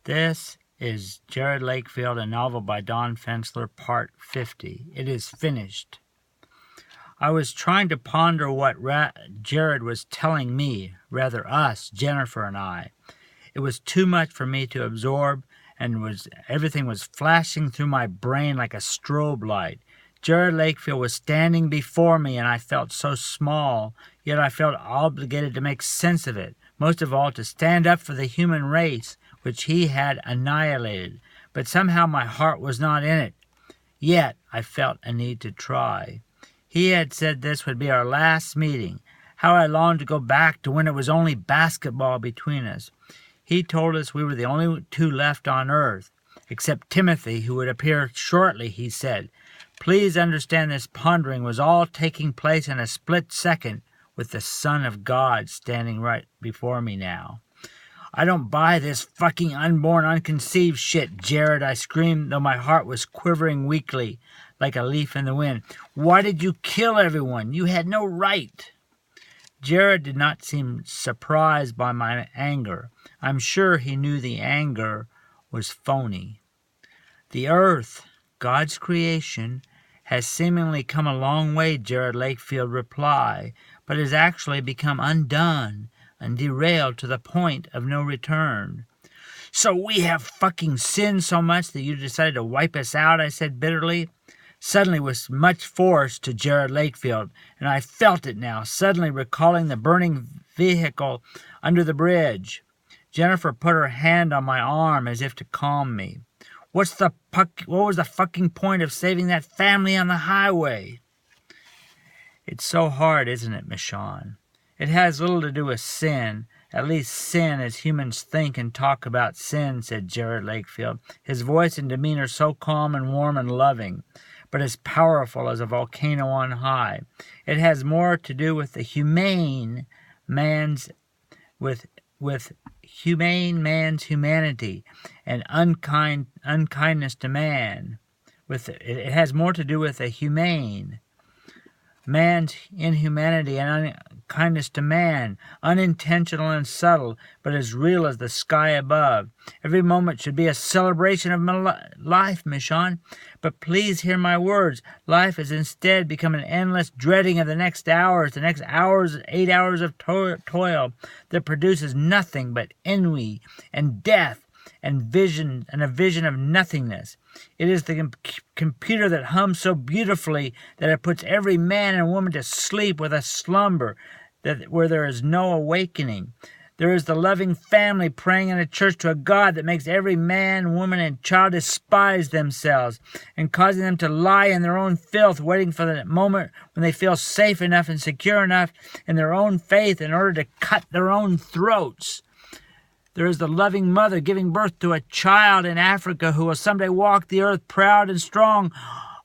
This is Jerod Lakefield, a novel by Don Fensler, Part 50. It is finished. I was trying to ponder what Jerod was telling me, rather us, Jennifer and I. It was too much for me to absorb, and everything was flashing through my brain like a strobe light. Jerod Lakefield was standing before me, and I felt so small, yet I felt obligated to make sense of it, most of all to stand up for the human race, which he had annihilated. But somehow my heart was not in it. Yet I felt a need to try. He had said this would be our last meeting. How I longed to go back to when it was only basketball between us. He told us we were the only two left on earth, except Timothy, who would appear shortly, he said. Please understand this pondering was all taking place in a split second, with the Son of God standing right before me now. I don't buy this fucking unborn, unconceived shit, Jerod, I screamed, though my heart was quivering weakly, like a leaf in the wind. Why did you kill everyone? You had no right. Jerod did not seem surprised by my anger. I'm sure he knew the anger was phony. The earth, God's creation, has seemingly come a long way, Jerod Lakefield replied, but has actually become undone and derailed to the point of no return. So we have fucking sinned so much that you decided to wipe us out, I said bitterly. Suddenly with much force to Jerod Lakefield, and I felt it now, suddenly recalling the burning vehicle under the bridge. Jennifer put her hand on my arm as if to calm me. What was the fucking point of saving that family on the highway? It's so hard, isn't it, Michonne? It has little to do with sin, at least sin as humans think and talk about sin, said Jerod Lakefield, his voice and demeanor so calm and warm and loving, but as powerful as a volcano on high. It has more to do with the humane man's humanity and unkindness to man. It has more to do with a humane man's inhumanity and unkindness to man, unintentional and subtle, but as real as the sky above. Every moment should be a celebration of my life, Michonne. But please hear my words. Life has instead become an endless dreading of the next 8 hours of toil that produces nothing but ennui and death and a vision of nothingness. It is the computer that hums so beautifully that it puts every man and woman to sleep with a slumber where there is no awakening. There is the loving family praying in a church to a God that makes every man, woman, and child despise themselves and causing them to lie in their own filth, waiting for the moment when they feel safe enough and secure enough in their own faith in order to cut their own throats. There is the loving mother giving birth to a child in Africa who will someday walk the earth proud and strong,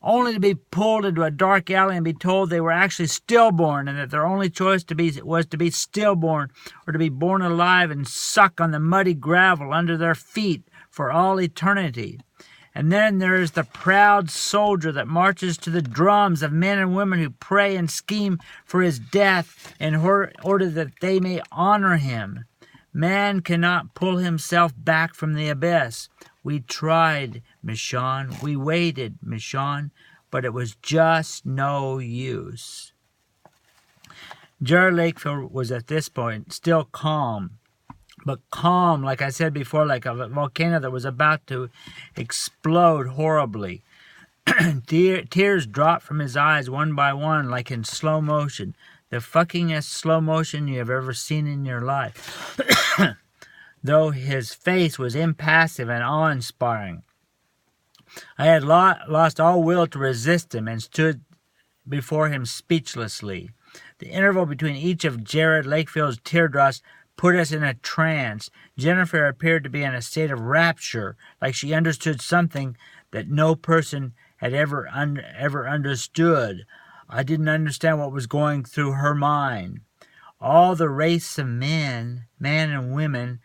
only to be pulled into a dark alley and be told they were actually stillborn and that their only choice was to be stillborn or to be born alive and suck on the muddy gravel under their feet for all eternity. And then there is the proud soldier that marches to the drums of men and women who pray and scheme for his death in order that they may honor him. Man cannot pull himself back from the abyss. We tried, Michonne. We waited, Michonne. But it was just no use. Jerod Lakefield was at this point still calm. But calm, like I said before, like a volcano that was about to explode horribly. Tears dropped from his eyes one by one, like in slow motion. The fuckingest slow motion you have ever seen in your life. Though his face was impassive and awe-inspiring. I had lost all will to resist him and stood before him speechlessly. The interval between each of Jerod Lakefield's teardrops put us in a trance. Jennifer appeared to be in a state of rapture, like she understood something that no person had ever understood. I didn't understand what was going through her mind. All the race of man and women,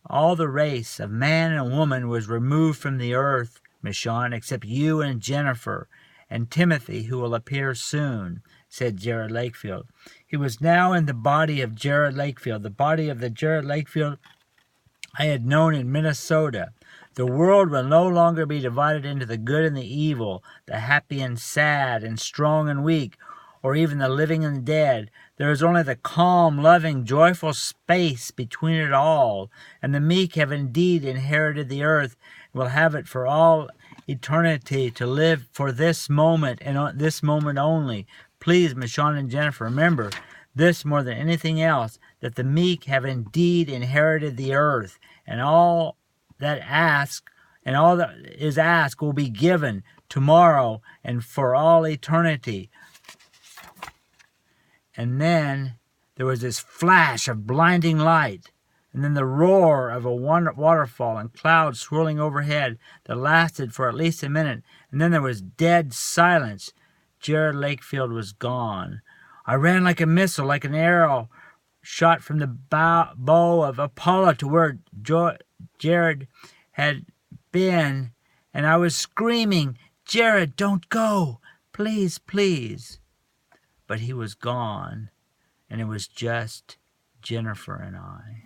all the race of man and woman was removed from the earth, Michonne, except you and Jennifer, and Timothy, who will appear soon, said Jerod Lakefield. He was now in the body of Jerod Lakefield, the body of the Jerod Lakefield I had known in Minnesota. The world will no longer be divided into the good and the evil, the happy and sad, and strong and weak, or even the living and the dead. There is only the calm, loving, joyful space between it all, and the meek have indeed inherited the earth and will have it for all eternity to live for this moment and this moment only. Please, Michonne and Jennifer, remember this more than anything else, that the meek have indeed inherited the earth, and all that is asked will be given tomorrow and for all eternity. And then there was this flash of blinding light, and then the roar of a waterfall and clouds swirling overhead that lasted for at least a minute, and then there was dead silence. Jerod Lakefield was gone. I ran like a missile, like an arrow shot from the bow of Apollo to where Jerod had been, and I was screaming, "Jerod, don't go! Please, please!" But he was gone, and it was just Jennifer and I.